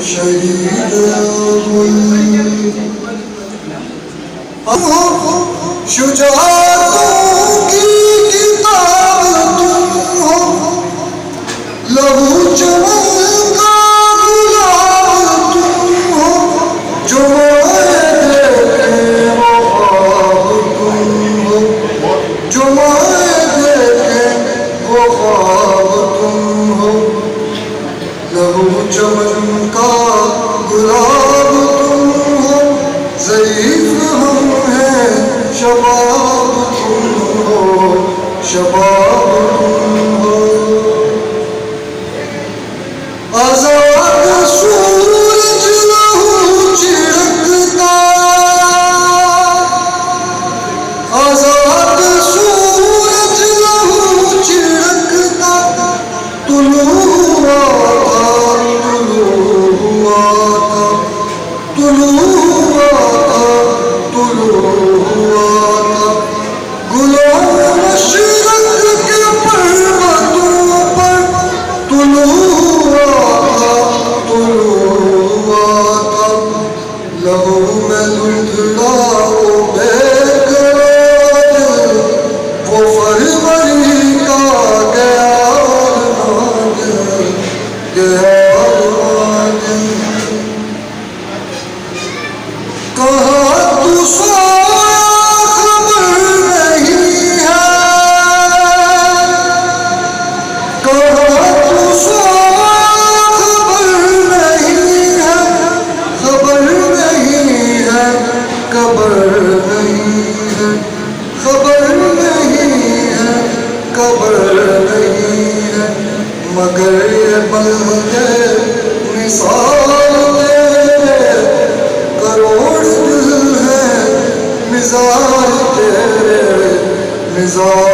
शहीद शुजाअतों की किताब तुम हो, लहू चमन का गुलाब तुम हो, जो मैं देखे वो ख्वाब तुम हो, जो मैं देखे वो ख्वाब तुम हो, लहू चमन का गुलाब तुम हो, ज़ईफ़ हम हैं शबाब तुम हो, शबाब तुम हो। आज़ाद सूरज लहू छिड़कता, आज़ाद सूरज लहू छिड़कता, तुलू हुआ था, तुलू हुआ था, तुलू हुआ था, तुलू हुआ था। गुलों मशरक़ के पर्वतों पर तुलू हुआ था, तुलू हुआ था। लहू में धुंधला वो बेकरार, वो फरवरी का गया अरमान, गया अरमान। कहाँ तू सोया खबर नहीं है, कहाँ तू सोया खबर नहीं है, खबर नहीं है, खबर नहीं है, खबर नहीं है, खबर नहीं है। मगर ये बंदे मिसाल तेरे, करोड़ दिल है मिसाल तेरे, मिसाल